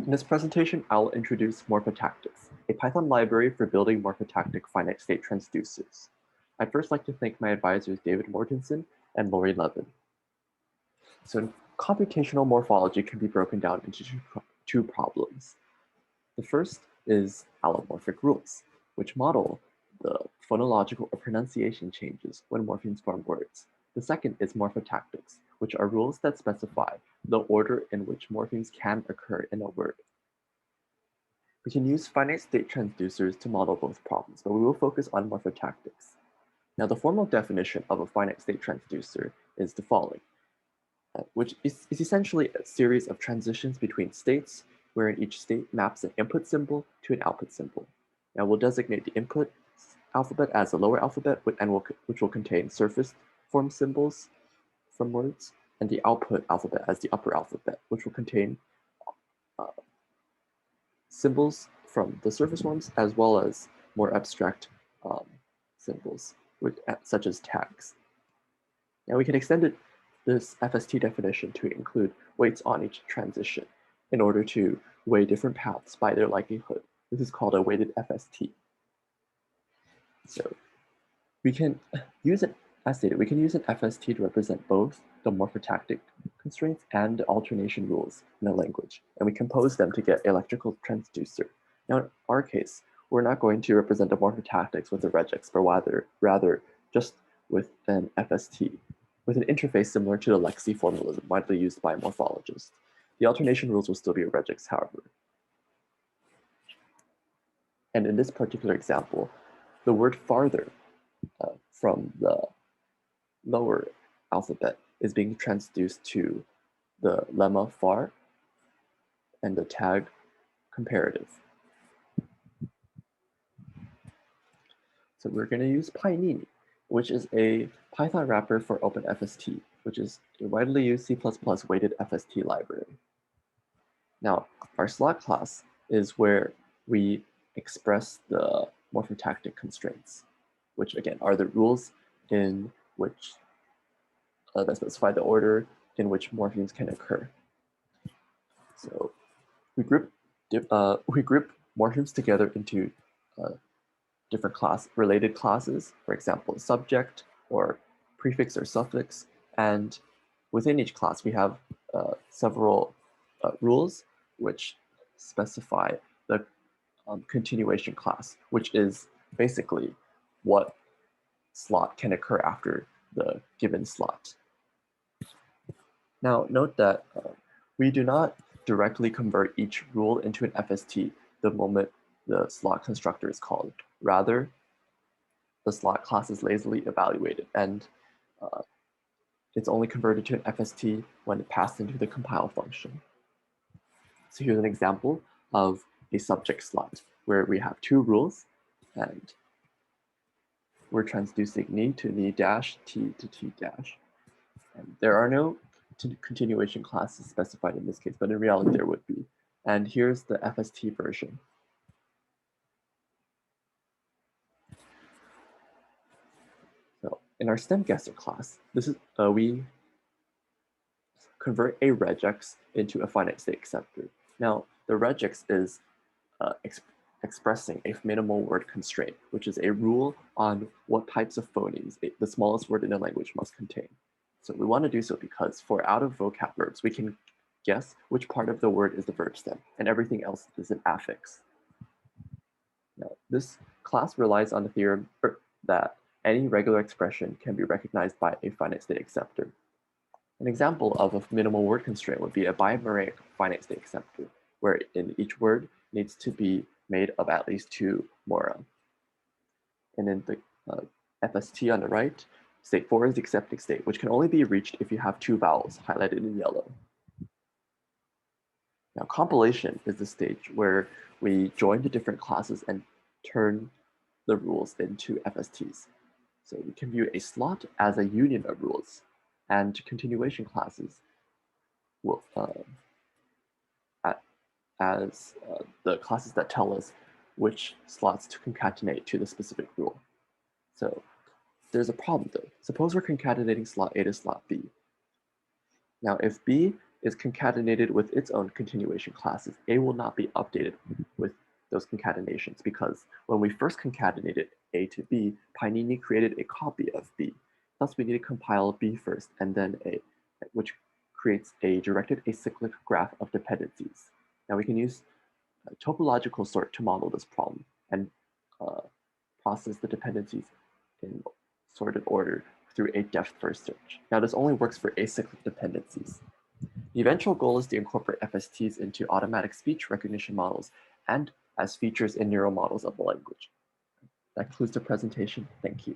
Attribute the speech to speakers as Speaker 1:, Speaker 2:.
Speaker 1: In this presentation, I'll introduce Morphotactics, a Python library for building morphotactic finite-state transducers. I'd first like to thank my advisors David Mortensen and Lori Levin. So computational morphology can be broken down into two problems. The first is allomorphic rules, which model the phonological or pronunciation changes when morphemes form words. The second is morphotactics, which are rules that specify the order in which morphemes can occur in a word. We can use finite-state transducers to model both problems, but we will focus on morphotactics. Now, the formal definition of a finite-state transducer is the following, which is essentially a series of transitions between states, wherein each state maps an input symbol to an output symbol. Now, we'll designate the input alphabet as the lower alphabet, which will contain surface form symbols from words, and the output alphabet as the upper alphabet, which will contain symbols from the surface forms as well as more abstract symbols, such as tags. Now we can extend this FST definition to include weights on each transition in order to weigh different paths by their likelihood. This is called a weighted FST. So we can use an FST to represent both the morphotactic constraints and the alternation rules in a language, and we compose them to get electrical transducer. Now, in our case, we're not going to represent the morphotactics with a regex, but rather just with an FST, with an interface similar to the lexc formalism widely used by morphologists. The alternation rules will still be a regex, however. And in this particular example, the word farther from the lower alphabet is being transduced to the lemma far and the tag comparative. So we're going to use Pynini, which is a Python wrapper for OpenFST, which is a widely used C++ weighted FST library. Now, our slot class is where we express the morphotactic constraints, which again are the rules in which that specify the order in which morphemes can occur. So we group morphemes together into different related classes, for example, subject or prefix or suffix, and within each class we have several rules which specify the continuation class, which is basically what slot can occur after the given slot. Now, note that we do not directly convert each rule into an FST the moment the slot constructor is called. Rather, the slot class is lazily evaluated, and it's only converted to an FST when it passed into the compile function. So here's an example of a subject slot where we have two rules, and we're transducing ni to ni dash, t to t dash. And there are no continuation classes specified in this case, but in reality there would be. And here's the FST version. So in our StemGuesser class, this is we convert a regex into a finite-state acceptor. Now, the regex is expressing a minimal word constraint, which is a rule on what types of phonemes the smallest word in a language must contain. So we want to do so because for out-of-vocab verbs, we can guess which part of the word is the verb stem, and everything else is an affix. Now, this class relies on the theorem that any regular expression can be recognized by a finite-state acceptor. An example of a minimal word constraint would be a bimeric finite-state acceptor, where in each word needs to be made of at least two mora. And in the FST on the right, state 4 is the accepting state, which can only be reached if you have two vowels highlighted in yellow. Now, compilation is the stage where we join the different classes and turn the rules into FSTs. So we can view a slot as a union of rules, and continuation classes will, as the classes that tell us which slots to concatenate to the specific rule. So there's a problem though. Suppose we're concatenating slot A to slot B. Now, if B is concatenated with its own continuation classes, A will not be updated with those concatenations because when we first concatenated A to B, Pynini created a copy of B. Thus, we need to compile B first and then A, which creates a directed acyclic graph of dependencies. Now we can use topological sort to model this problem and process the dependencies in sorted order through a depth-first search. Now this only works for acyclic dependencies. The eventual goal is to incorporate FSTs into automatic speech recognition models and as features in neural models of the language. That concludes the presentation. Thank you.